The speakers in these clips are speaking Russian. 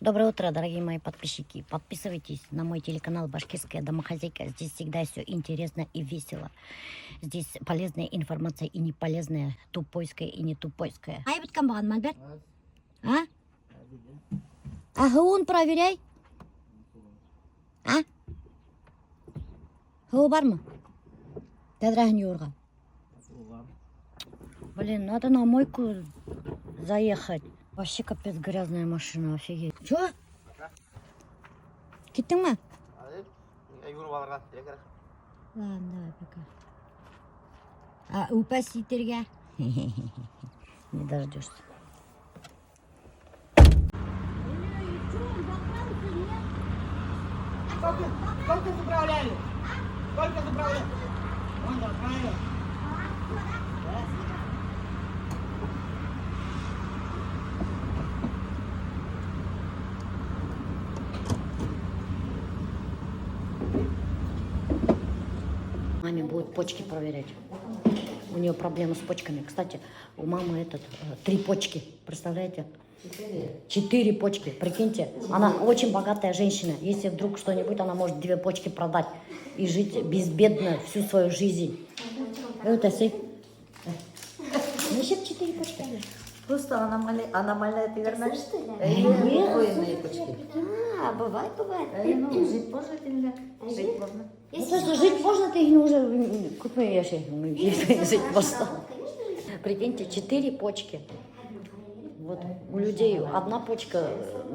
Доброе утро, дорогие мои подписчики. Подписывайтесь на мой телеканал «Башкирская домохозяйка». Здесь всегда все интересно и весело. Здесь полезная информация и не полезная, тупойская и не тупойская. А я биткам баған, Мальберт? А? А ғуын проверяй. А? Ғуы бар ма? Тәдрәхін юрға. Блин, надо на мойку заехать. Вообще капец грязная машина, офигеть. Чё? Кеттің ма? Ладно, давай, пока. А упасть итерге? Не дождешься. Сколько заправляли? Сколько заправляли? Вон заправили. Маме будут почки проверять. У нее проблемы с почками. Кстати, у мамы 3 почки. Представляете? 4 почки. Прикиньте, она очень богатая женщина. Если вдруг что-нибудь, она может 2 почки продать и жить безбедно всю свою жизнь. Это си. Насчет 4 почки. Просто аномальная ты верна? Нет. Почки. А, бывает. Ну, жить можно ты нельзя? Жить можно. Ну, то, что жить можно, ты уже купи жить можно. Прикиньте, 4 почки. Вот у людей 1 почка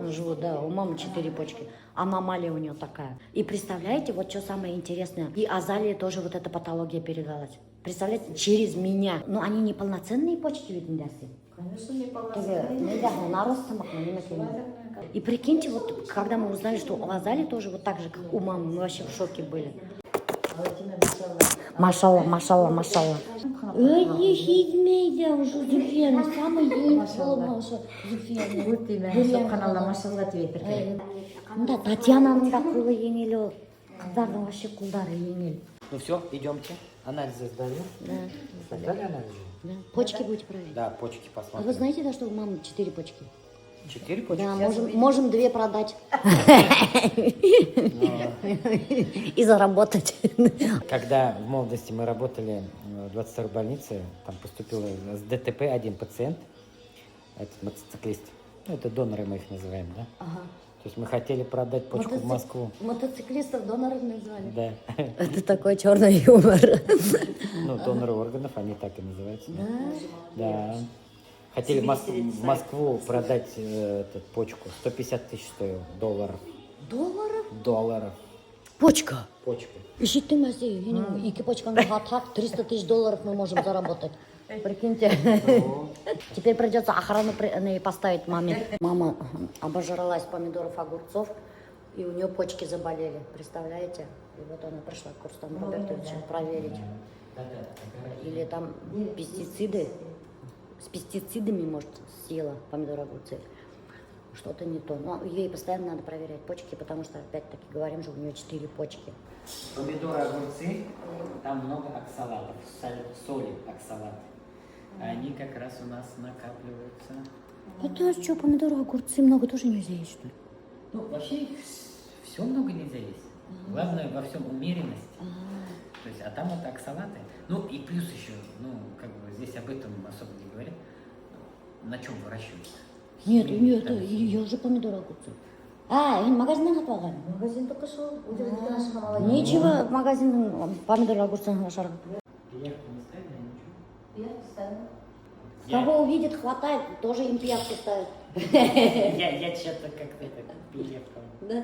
живут, да, у мамы 4 почки. Аномалия у нее такая. И представляете, вот что самое интересное, и Азалии тоже вот эта патология передалась. Представляете, через меня. Но они не полноценные почки, ведь не даст. Конечно, не полноценная. Нельзя, нарост самок, и прикиньте, вот когда мы узнали, что у Азали тоже вот так же, как у мамы, мы вообще в шоке были. Машалла. Ой, хидмейда уже Зульфияна, самый ең болмаушы Зульфияна. Вот именно, каналда машалла тебе Да, Татьянаның да қолы еңел, қыздардың вообще қолдары еңел. Ну все, идемте. Анализы сдали. Да. Сдали анализы? Да. Почки будете проверить? Да, почки А посмотрим. вы знаете, да, что у мамы 4 почки? 4 почки? Да, можем 2 продать. И заработать. Когда в молодости мы работали в 22-й больнице, там поступил с ДТП один пациент, этот мотоциклист. Ну, это доноры мы их называем, да? Ага. То есть мы хотели продать почку в Москву. Мотоциклистов доноров назвали. Да. Это такой черный юмор. Ну, доноры органов, они так и называются. Да? Да. Хотели в Москву продать почку. 150 тысяч стоил долларов. Долларов? Почка. Почка. Ищите мазей. И почкам 300 тысяч долларов мы можем заработать. Прикиньте. Теперь придется охрану поставить маме. Мама обожралась помидоров, огурцов, и у нее почки заболели. Представляете? И вот она пришла к Рустаму Робертовичу проверить. Или там пестициды. С пестицидами, может, съела помидоры, огурцы. Что-то не то. Но ей постоянно надо проверять почки, потому что, опять-таки, говорим же, у нее 4 почки. Помидоры, огурцы, там много оксалатов, соли оксалат. Они как раз у нас накапливаются. Это что, помидоры, огурцы много тоже нельзя есть, что ли? Ну, вообще все много нельзя есть. Главное во всем умеренность. То есть, а там вот оксалаты. Ну и плюс еще, ну, как бы здесь об этом особо не говорят. На чем выращивают? Нет, я уже помидоры, огурцы. Магазиннен сатып алган. Магазин только шел, удержите наши мало. Нечего в магазин помидоры, огурцы нашарга. Пиявку не ставили, ничего? Я ставила. Кого увидит, хватает, тоже им пиявку ставит. Я что-то как-то это пиявка. Да?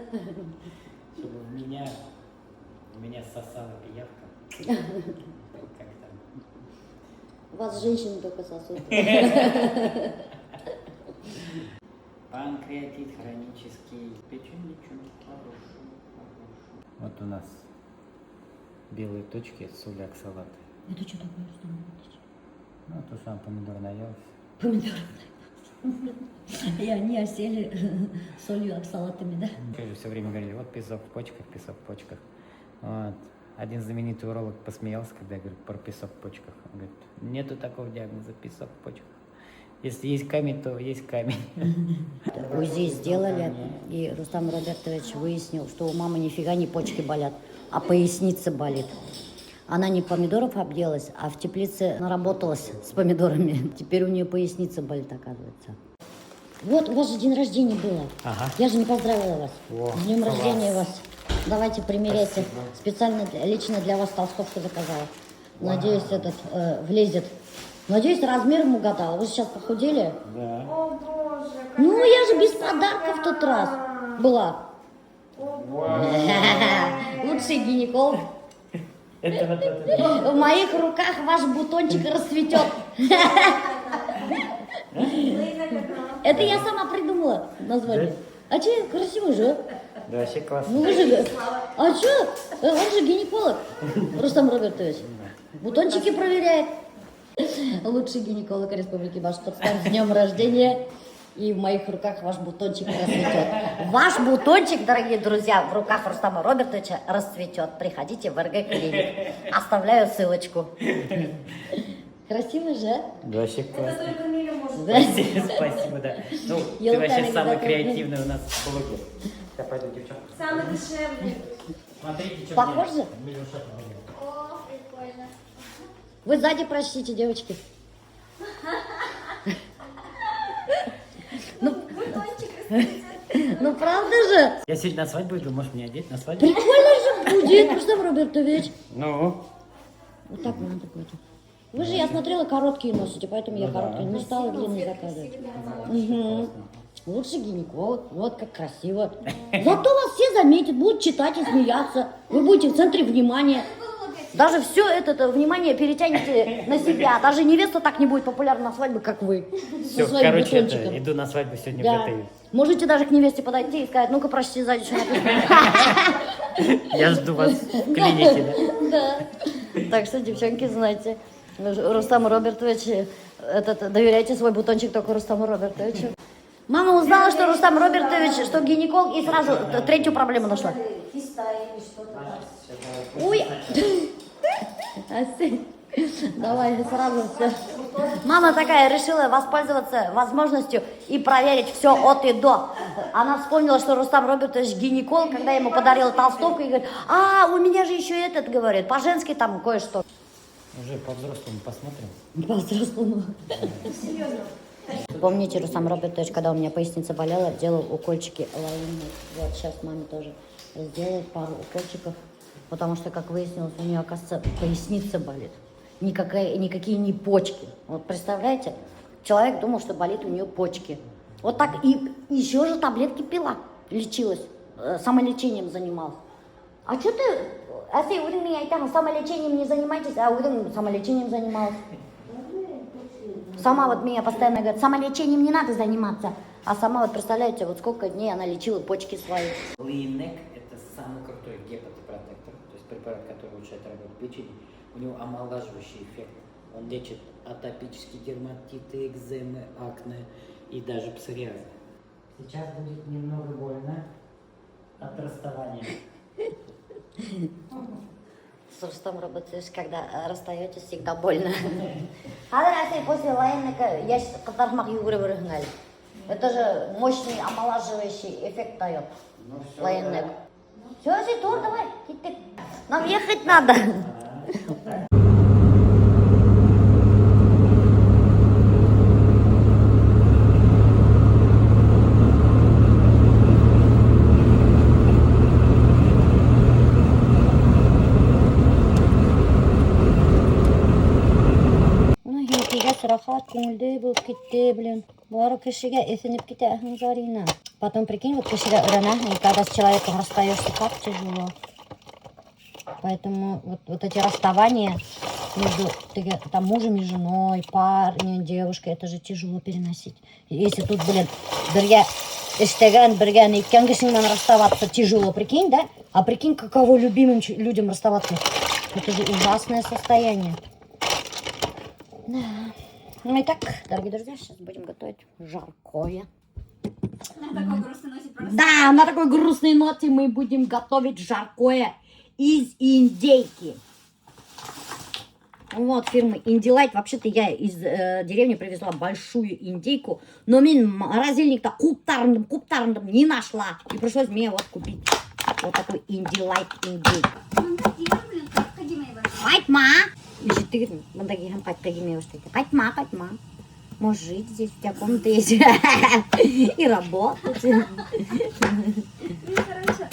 Чтобы меня сосала пиявка. Как там? Вас женщины только сосут. Панкреатит хронический. Печенечек. Хорошо. Вот у нас белые точки, соль оксалат. Это что такое, Рустам Робертович? Ну, то, что помидор наелся. Помидоры. И они осели солью, оксалатами, да? Все время говорили, вот песок в почках, песок в почках. Вот. Один знаменитый уролог посмеялся, когда я говорю про песок в почках. Он говорит, нету такого диагноза, песок в почках. Если есть камень, то есть камень. УЗИ сделали, и Рустам Робертович выяснил, что у мамы нифига не почки болят, а поясница болит. Она не помидоров объелась, а в теплице наработалась с помидорами. Теперь у нее поясница болит, оказывается. Вот, у вас же день рождения было. Ага. Я же не поздравила вас. О, С днем класс. рождения вас. Давайте примеряйте. Специально лично для вас толстовку заказала. Надеюсь, этот влезет. Надеюсь, размером угадала. Вы сейчас похудели? Да. О боже, Ну, я же без подарка в тот раз была. Лучший гинеколог. Это вот. В моих руках ваш бутончик расцветет. Это я сама придумала название. А че, красиво же? Да, вообще классно. Ну вы же... А че? Он же гинеколог, Рустам Робертович. Бутончики проверяет. Лучший гинеколог Республики Башкортостан. С днем рождения. И в моих руках ваш бутончик расцветет. Ваш бутончик, дорогие друзья, в руках Рустама Робертовича расцветет. Приходите в РГ клиник. Оставляю ссылочку. Красиво же, а? Да, вообще классно. только Миля может. Да. Спасибо, да. Ну, ты Елка вообще анекдот. самый креативный у нас блогер. Я пойду, девчонки. Самый дешевый. Смотрите, что Похоже? О, прикольно. Вы сзади прочтите, девочки. Ну правда же? Я сегодня на свадьбу иду, можешь меня одеть на свадьбу? Прикольно же будет, Рустам Робертович. Ну, Вот так надо будет. Вы же, я смотрела, короткие носите, поэтому я короткие не стала длинные заказывать. Угу. Лучший гинеколог, вот как красиво. Зато вас все заметят, будут читать и смеяться. Вы будете в центре внимания. Даже все это внимание перетянете на себя. Даже невеста так не будет популярна на свадьбе, как вы. все, Со своим короче, это, бутончиком. иду на свадьбу сегодня Да. в ГТИ. Можете даже к невесте подойти и сказать, ну-ка, прочти сзади, что написано. Я жду вас в клинике, да? Да. Так что, девчонки, знаете, Рустам Робертович, доверяйте свой бутончик только Рустаму Робертовичу. Мама узнала, что Рустам Робертович, что гинеколог, и сразу третью проблему нашла. Ой! Аси, давай сразу все. Мама такая решила воспользоваться возможностью и проверить все от и до. Она вспомнила, что Рустам Робертович гинеколог, когда я ему подарила толстовку, и говорит, у меня же еще этот, говорит, по-женски там кое-что. Уже по-взрослому посмотрим. По-взрослому. Помните, Рустам Робертович, когда у меня поясница болела, делал укольчики лаинные. Вот сейчас маме тоже сделает пару укольчиков, потому что, как выяснилось, у нее, оказывается, поясница болит. Никакие не почки. Вот представляете, человек думал, что болит у нее почки. Вот так и еще же таблетки пила, лечилась, самолечением занималась. А что ты, Ася, вы меня самолечением не занимаетесь, а вы самолечением занималась? Сама вот меня постоянно говорит, самолечением не надо заниматься. А сама вот представляете, вот сколько дней она лечила почки свои. Лейнек – это самый крутой гепатопротектор, то есть препарат, который улучшает работу печени. У него омолаживающий эффект. Он лечит атопические дерматиты, экземы, акне и даже псориазы. Сейчас будет немного больно от расставания. С Рустам Робертович, когда расстаетесь, всегда больно. После лайнека есть катармах югры. Это же мощный омолаживающий эффект дает. Лайнек. Все, Тур, давай, иди. Нам ехать надо. Рахат, көңілді болып кетті, блин. Бары кішіге есініп кете әхің жарина. Потом, прикинь, вот кішіге ұрынахын, когда с человеком расстаешься, как тяжело. Поэтому вот эти расставания между там, мужем и женой, парнем, девушкой, это же тяжело переносить. Если тут, блин, бірге іштеген, бірге неткен кішіңмен расставаться тяжело, прикинь, да? А прикинь, каково любимым людям расставаться. Это же ужасное состояние. Да. Ну и так, дорогие друзья, сейчас будем готовить жаркое. Да, на такой грустной ноте мы будем готовить жаркое из индейки. Вот, фирмы Индилайт. Вообще-то я из деревни привезла большую индейку, но мен морозильник-то куптарным не нашла. И пришлось мне вот купить вот такой Индилайт индейку. Қайтма! Жігіттігін, мұндағы ем қайтқа келмей өштейді. Қайтма. Можешь жить здесь, у тебя комната есть. И работать. Ну, короче,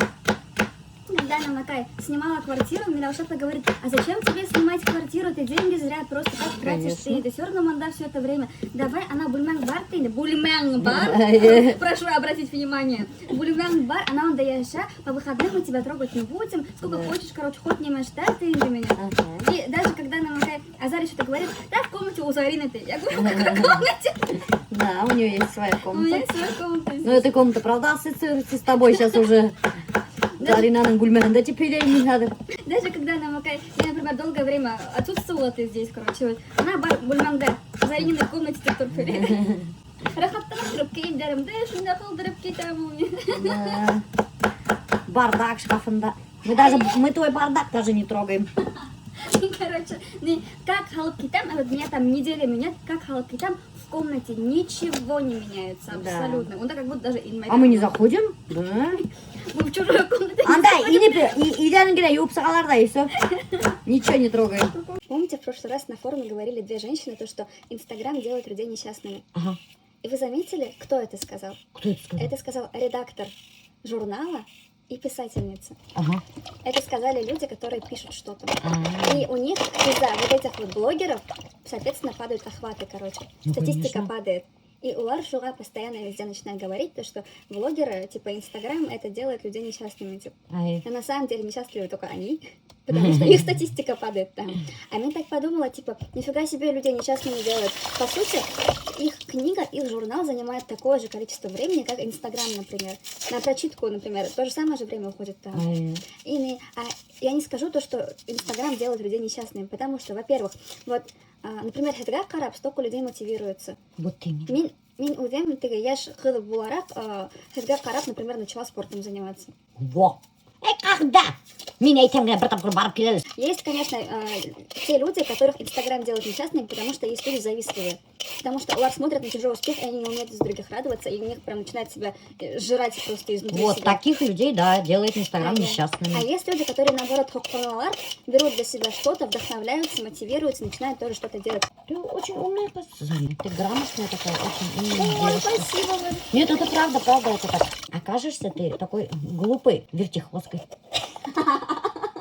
когда нам Накай снимала квартиру, мне что-то говорит, а зачем тебе снимать квартиру, ты деньги зря просто так тратишь, ты все равно манда все это время. Давай, она бульмян-бар, ты бульмян-бар, прошу обратить внимание, бульмян-бар, она он даяша, по выходным мы тебя трогать не будем, сколько хочешь, короче, хоть не мечтай ты для меня. И даже когда нам Накай Азария что-то говорит, да, в комнате у Зарины ты. Я говорю, в какой комнате? Да, у нее есть своя У меня комната. есть своя комната. Ну, эта комната, правда, ассоциируется с тобой сейчас уже. Заринаның гульмәрендә теперь не надо. Даже когда она Макай, я, например, долгое время отсутствовала ты здесь, короче, вот, она бар бульмаңда, Зарининой комнате деп тұрып береді. Рахаттанып тұрып киімдерімді шында қылдырып кетемін. Бардак шкафында. Мы твой бардак даже не трогаем. Короче, как халып кетем, вот меня там неделями нет, как халып кетем, в комнате ничего не меняется абсолютно. Он как будто даже А мы не заходим? Да. Мы в чужую комнату. Андай, иденгене юып сағаларда, и все. Ничего не трогаем. Помните, в прошлый раз на форуме говорили две женщины, то, что Инстаграм делает людей несчастными. Ага. И вы заметили, кто это сказал? Кто это сказал? Это сказал редактор журнала и писательница. Ага. Это сказали люди, которые пишут что-то. И у них из-за вот этих вот блогеров, соответственно, падают охваты, короче. Статистика падает. И Улар Шуга постоянно везде начинает говорить, то, что блогеры, типа Инстаграм, это делает людей несчастными. Типа. А на самом деле несчастливы только они, потому что их статистика падает там. А мне так подумала, типа, нифига себе людей несчастными делают. По сути, их книга, их журнал занимает такое же количество времени, как Инстаграм, например. На прочитку, например, то же самое же время уходит там. Я не скажу то, что Инстаграм делает людей несчастными, потому что, во-первых, вот, например, Хедгар Караб столько людей мотивируется. Вот именно. Мен уверен, я ж қыз боларақ, Хедгар Караб, например, начала спортом заниматься. Во! Когда? Меня этим бір тапқыр барып келеді. Есть, конечно, те люди, которых Инстаграм делает несчастными, потому что есть люди завистливые. Потому что Улар смотрят на чужой успех, и они не умеют из других радоваться, и у них прям начинает себя жрать просто изнутри Вот себя. таких людей, да, делает Инстаграм А несчастными. есть люди, которые, наоборот, хокконалар, берут для себя что-то, вдохновляются, мотивируются, начинают тоже что-то делать. Ты очень умная, Зарина. Ты грамотная такая, очень умная Ой, девушка. спасибо вам. Нет, это правда, это так. Окажешься ты такой глупой вертихвосткой.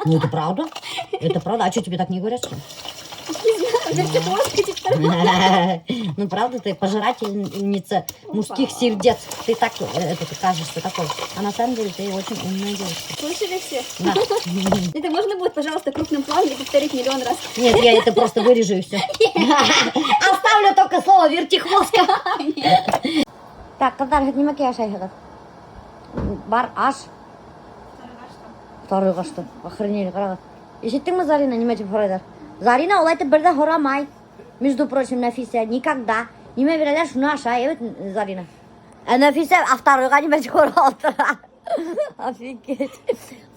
Ну, это правда. Это правда. А что тебе так не говорят, что ли? Ну, правда, ты пожирательница мужских сердец. Ты так, ты кажешься такой. А на самом деле ты очень умная девушка. Слышали все? Да. Это можно будет, пожалуйста, крупным планом повторить миллион раз? Нет, я это просто вырежу и все. Оставлю только слово вертихвостка. Так, когда не макияж айхадат. Бар аш. Второй что? Охренели, правда. Ишеттің ме, Зарина, неме деп сұрайды? Зарина, ол айтып бірді сұрамай. Между прочим, Нафиса, никогда. Неме берелер, шуны аша, evet, Зарина. Нафиса, второйға неме деп отыр. Офигеть.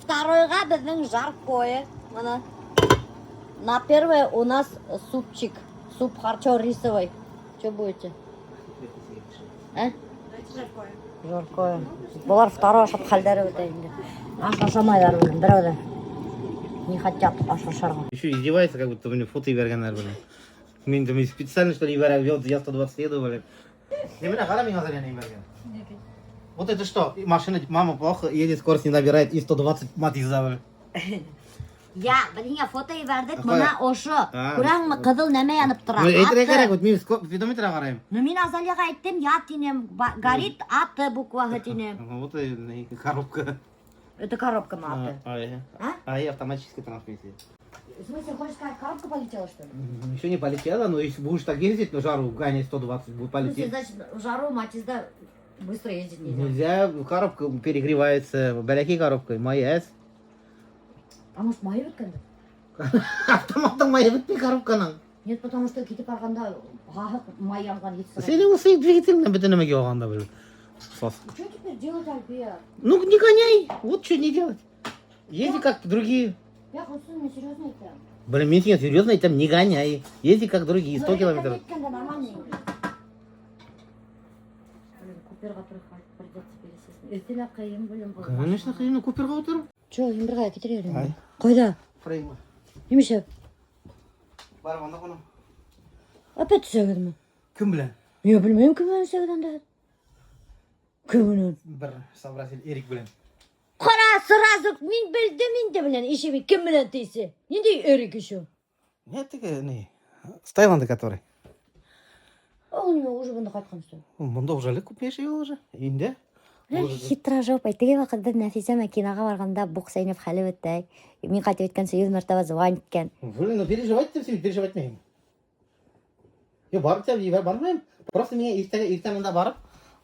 Второйға біздің жаркое. На первое у нас супчик. Суп харчо рисовый. Что будете? А? Жаркое. Бұлар второй ашап халдары өтейінде. Аш ашамайдар бұны, біреуді. Не хотят аш ашарға. Еще издевается, как будто мне фото ибергенер, блин. Мен там специально, что ли, вел, я 120 еду, блин. Не меня, когда меня зря не иберген? Вот это что? Машина, мама плохо едет, скорость не набирает, и 120 мат блин. Я, біріңе фото ибердік, мұна ошы. Күрәң мұ қызыл нәме янып тұра. Ну, это керек, вот мен спидометр қарайым. Ну, мен Азалияға айттым, я тинем, горит аты букваға тинем. Вот и коробка. Это коробка маты. А и автоматическая трансмиссия. В смысле, хочешь сказать, коробка полетела, что ли? Еще не полетела, но если будешь так ездить на жару, гонять 120, будет полететь. Значит, в жару Матизда быстро ездить нельзя. Нельзя, коробка перегревается, бәләкей коробка, моя С. А может, майы өткенді? Автоматтың майы бітпей коробканың. Нет, потому что кетіп барғанда май алған етсірай. Сені осы двигательный бітінімеге оғанда бір. Что теперь делать, Альбия? Ну, не гоняй, вот что не делать. Езди как другие. Я просто не серьезно это. Блин, мен сенге серьезно айтам, не гоняй. Езди как другие, 100 километров. Куперға придется пересесть. Ертең қиын білім бұл. Конечно, қиын, Куперға отырып. Че, Ембірға кетер Ай. едің? Қойда? Фрейма. Немесе? Барып анда қонам. Опять сәгеді ме? Кім білен? Мен білмеймін кіммен сәгеді анда. Кіммен? Бір собратель Эрик білен. Қара сразу мен білдім енді білен. Еше мен кім білен дейсі? Нендей өрік еще? Нет, не. С Таиланда который. Ол неме уже бұнда қайтқан стой. Мұнда уже әлі купеш ел уже. Инде. Хитра жопай. Теге вақытта Нәфиса макинаға барғанда бұқ сайнып хәлі өтті. Мен қайтып өткен 100 мәртебе звонит екен. Блин, ну переживать ты все, переживать не. Я барып тебя, бармайм. Просто меня иртәнендә барып,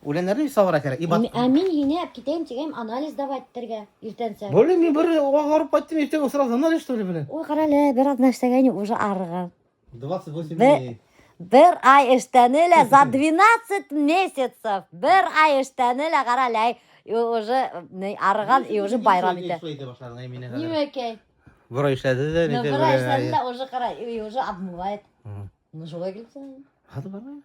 үләннәрне савыра кирәк. И бат. Мен ене әп кетейм тегем анализ давайттерге иртәнсә. Блин, мен бір барып кайттым, иртәгә сразу анализ что ли, блин? Ой, қарале, бір ад нәрсәгә уже арыған. 28 Бе- дней. Бір ай эштәнелә за 12 месяцев. Бір ай эштәнелә қарале. И уже арыған, и уже байрам итә. Нимәкәй? Бір ай эшләде дә, Ну, бір ай эштәнелә уже қара, и уже обмывает. Ну, шулай келсе. Хаты бармай.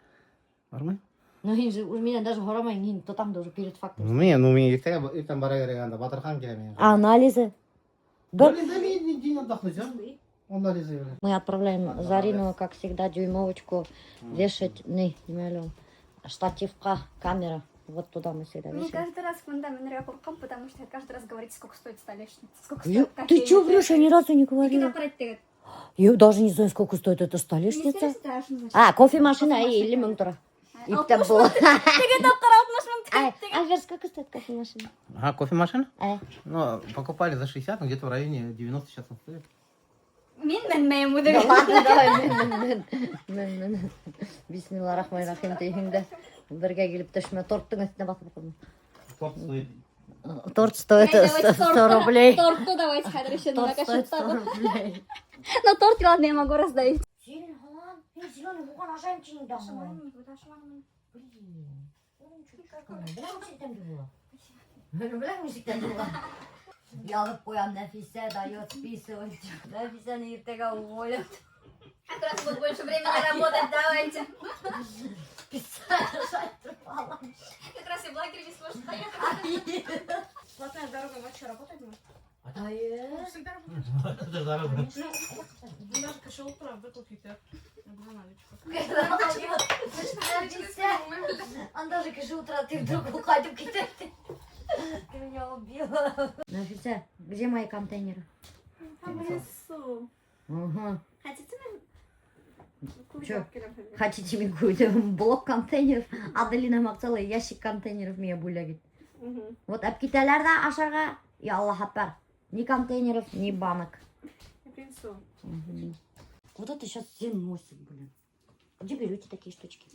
Бармай. Ну, инде менен даже хорамайын, ин тотамды уже перед фактом. Мен иртән бара керек анда, Батырхан келә мен. Анализы. Бір Блин, да мен день отдохнуть, а? Анализы белән. мы отправляем Зарину, как всегда, дюймовочку вешать, штативка, камера. Вот туда мы всегда Мне вешаем. каждый раз фундамент куркам, потому что каждый раз говорите, сколько стоит столешница. Сколько Ё, стоит ты чё врешь? Я ни разу не говорила. Я даже не знаю, сколько стоит эта столешница. А, кофемашина или мунтура. И там было. А сколько стоит кофемашина? А, кофемашина? Ну, Ну, покупали за 60, но где-то в районе 90 сейчас он стоит. Мен буду. да ладно, давай. Мен. Бисмилла рахман рахим деймде. Бірге келіп төшіме торттың үстіне басып қойдым. Торт стоит. Торт стоит 100 рублей. Торту давайте, хотя еще Торт на стоит 100 кашетку. рублей. Но торт, ладно, я могу раздавить. Зелень, халан. Зеленый вуган ажайымчының дамы. Біләң мüşіктен була. Ялып қоям, Нәфиса дает списывать. Нәфисаны ертеге уволят. Как раз будет больше времени работать, давайте. Специально жать трупала. Как раз и блогер не сможет поехать. Платная дорога вообще работает может? Да е. Всегда работает. Это дорого. Даже кошел утро выкупить, я была наличку. Он даже каже утро, ты вдруг уходишь кидать. Ты меня убила. Нәфиса, где мои контейнеры? Там в лесу. Ага. Хотите Чё? Хотите мне какой-то блок контейнеров? Аделина мақсалы ящик контейнеров меня булягит. Вот әпкетәләр дә ашарға, я Аллах апар. Ни контейнеров, ни банок. Я принесу. Вот это сейчас все носят, блин. Где берете такие штучки?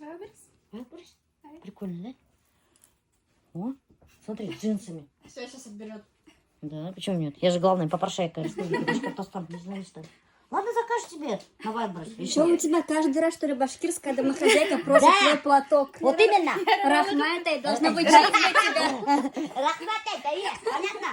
Выброс? Прикольно, да? О, смотри, с джинсами. Все, сейчас отберет. Да, почему нет? Я же главная попрошайка республики Башкортостан, не знаешь, что ли? Ладно, закажешь себе на Вайброс. Что у тебя каждый раз, что ли, башкирская домохозяйка просит твой платок? Вот именно. Рахматай должна быть жизнь для тебя. Рахматай, да есть, понятно?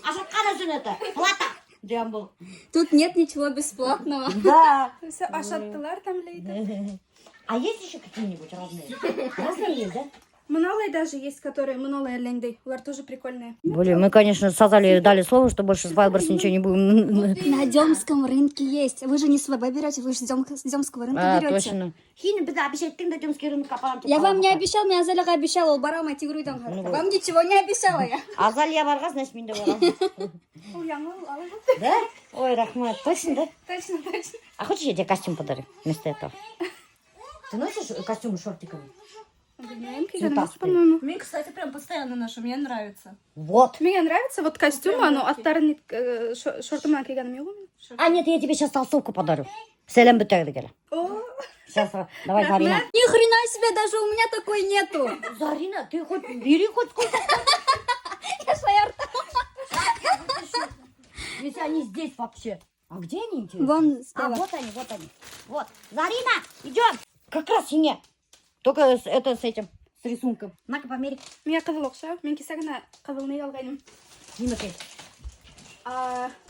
А что кажется это? Плата. Джамбл. Тут нет ничего бесплатного. Да. Ашаттылар там лейді. А есть еще какие-нибудь разные? Разные есть, да? Мыналай даже есть, которые мыналай лендей. Улар тоже прикольные. Блин, мы, конечно, сказали, дали слово, что больше с Вайберс ничего не будем. На Демском рынке есть. Вы же не с ВБ берете, вы же с Демского рынка А, берете. точно. Хин, беда, обещать, ты на Демский рынок апарам. Я вам не обещал, мне Азалига обещала, ол барам айтигруйдан. Вам ничего не обещала я. Азалия барғас, значит, мен де барам. Ой, яңыл, алай. Да? Ой, рахмат, точно, да? Точно. А хочешь, я тебе костюм подарю вместо этого? Ты носишь костюм с шортиками? Цветастые. Мне, кстати, прям постоянно ношу, мне нравится. Вот. Мне нравится вот костюм, оно оттарнит шортымнан кийгеним жок. А нет, я тебе сейчас толстовку подарю. Селем бітегді. О, Сейчас, давай, Зарина. Ни хрена себе, даже у меня такой нету. Зарина, ты хоть бери хоть сколько. Я своя Если они здесь вообще. А где они, интересно? Вон А, слева. вот они, вот они. Вот. Зарина, идем. Как раз сине. Только это с этим, с рисунком. На-ка, померь. мне кызыл окшойт. Мен кисагына кызыл не алгайным. Нимекей.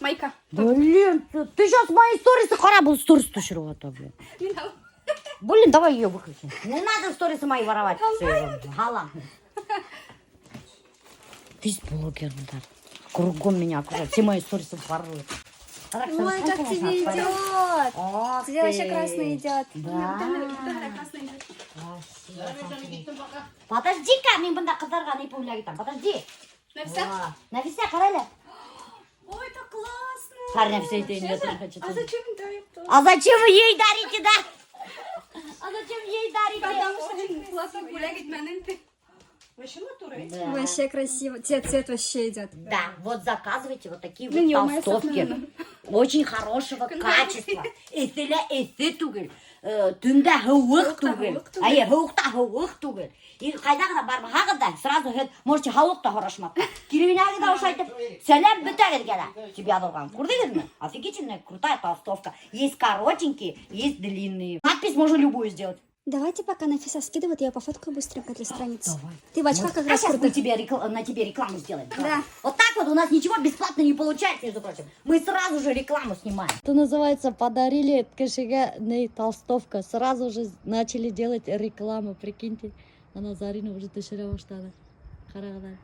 Майка. Блин, ты сейчас мои сторисы қара, бұл сторисы түшіріп отыр, блин. Блин, давай ее выключи. Не надо сторисы мои воровать. Гала. Ты блогер, да. Кругом меня окружают. Все мои сторисы воруют. Ой, как тебе идет. Ох Тебе вообще классно идет. Да. Классно идет. Подожди-ка, мен бұнда қыздарға не пойла там. Подожди. Нафиса, қарайлы. Ой, так классно. Қар Нафиса етейін, я тоже хочу. А зачем дарить то? А зачем вы ей дарите, да? А зачем ей дарите? Потому что классно гулять, маненты. Вообще натурой? Да. Вообще красиво. Цвет вообще идет. Да, вот заказывайте вот такие Блин, вот ё-моё, толстовки. Очень хорошего качества. Эссе түгел. Түнде хауық түгел. Ай, хауықта хауық түгел. И қайдағына барып хағыда сразу можете хауықта хорошматқа. Кирвинағы да ушайтып, сәлем бітәгір гәлі. Тебя долган. Көрдіңіз ме? Офигительная, крутая толстовка. Есть коротенькие, есть длинные. Надпись можно любую сделать. Давайте пока Нафиса скидывает, я пофоткаю быстренько для страницы. Давай. Ты в очках как А раз сейчас круто. на тебе рекламу сделаем. Да. Вот так вот у нас ничего бесплатно не получается, между прочим. Мы сразу же рекламу снимаем. Это называется подарили кешеге толстовка. Сразу же начали делать рекламу, прикиньте. Она Зарина уже тышыра баштады. Қарағыдай.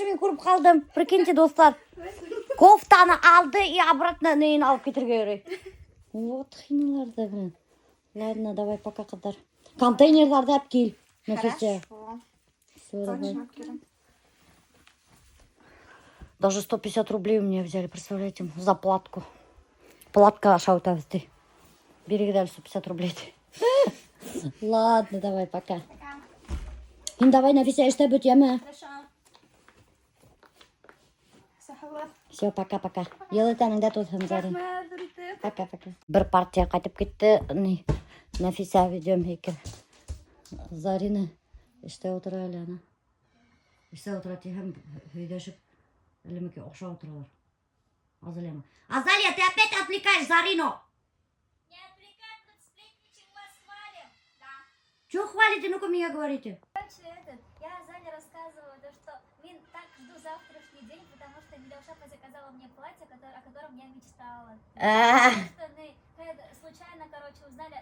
Мен көріп қалдым. Прикиньте, достар. Кофтаны алды и обратно нейін алып кетірге үйрей. Вот хиналарды, блин. Ладно, давай пока қыдар. Контейнерларды әп кел. Нафисе. Даже 150 рублей у меня взяли, представляете, за платку. Платка шаутавсты. Бери дали 150 рублей. Ладно, давай, пока. Давай, Нафиса, я что-нибудь яма. Все, пока-пока. Елетаныңда тотым Зарин. Пока-пока. Бір партия қайтып кетті. Нафиса ведем екен. Зарина іште отыра әлі ана. Іште отыра тегім өйдешіп. Әлемеке оқша отыралар. Азалема. Азалия, ты опять отвлекаешь Зарину. Не отвлекай, тут сплетничаем, вас хвалим. Да. Чего хвалите? Ну-ка меня говорите. Короче, я Зале рассказываю, что Мин так жду завтрашний день, потому что Милюша заказала мне платье, о котором я мечтала. Случайно, короче, узнали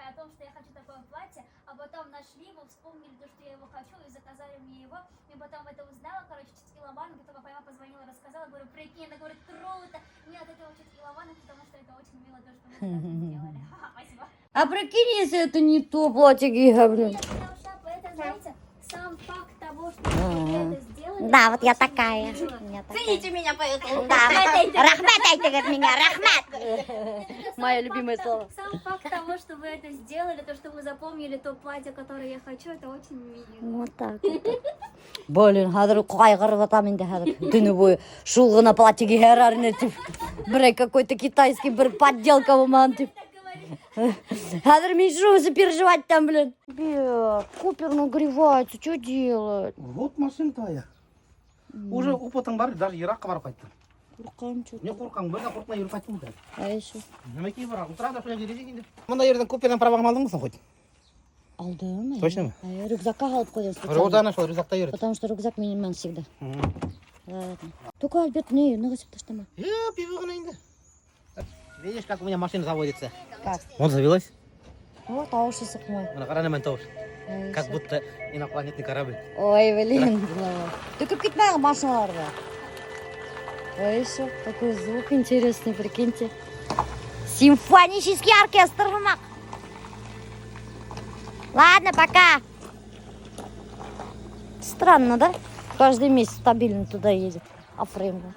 о том, что я хочу такое платье, а потом нашли его, вспомнили то, что я его хочу, и заказали мне его. И потом это узнала, короче, чуть Илована, которая папа позвонила, рассказала, говорю, прикинь, она говорит, круто. Нет, это очень Илована, потому что это очень мило, то, что мы сделали. Спасибо. А прикинь, если это не то платье, Гига, блин. Это, знаете, сам факт того, что мы это сделали. Да, вот я такая. Цените меня поэтому. Да, рахмет айтыг от меня, рахмет. Мое любимое слово. Сам факт того, что вы это сделали, то, что вы запомнили то платье, которое я хочу, это очень мило. Вот так вот. Блин, хадыр қайғырып атам енді хадыр. Түні бойы шулғына платьеге хәрәріне тіп. Бір какой-то китайский бір подделка болмаған тіп. Хадыр мен что переживать там, блин. Бед, Купер нагревается, что делать? Вот машина твоя. Уже опытың бар, даже Иракқа барып қайттым. Қорқам что-то. Не қорқаң, бір де қорқмай жүріп қайттым да. А еще? Немекей бар, отырады соя жережек енді. Мұнда жерден Куперден правағын алдың мысың хоть? Алдым. Точно ма? Рюкзака алып қойдым специально. Рюкзак нашел, рюкзакта жүреді. Потому что рюкзак менімен всегда. Ладно. Только Альберт не нагасып таштама. Пивығына енді. Видишь, как у меня машина заводится? Как? Вот завелась. Вот таушы сықмай. Мына қара немен тауыш. Как будто инопланетный корабль. Ой, блин. Ты как кетмәгі машиналарда. Ой, еще такой звук интересный, прикиньте. Симфонический оркестр. Ладно, пока. Странно, да? Каждый месяц стабильно туда едет. Афрем.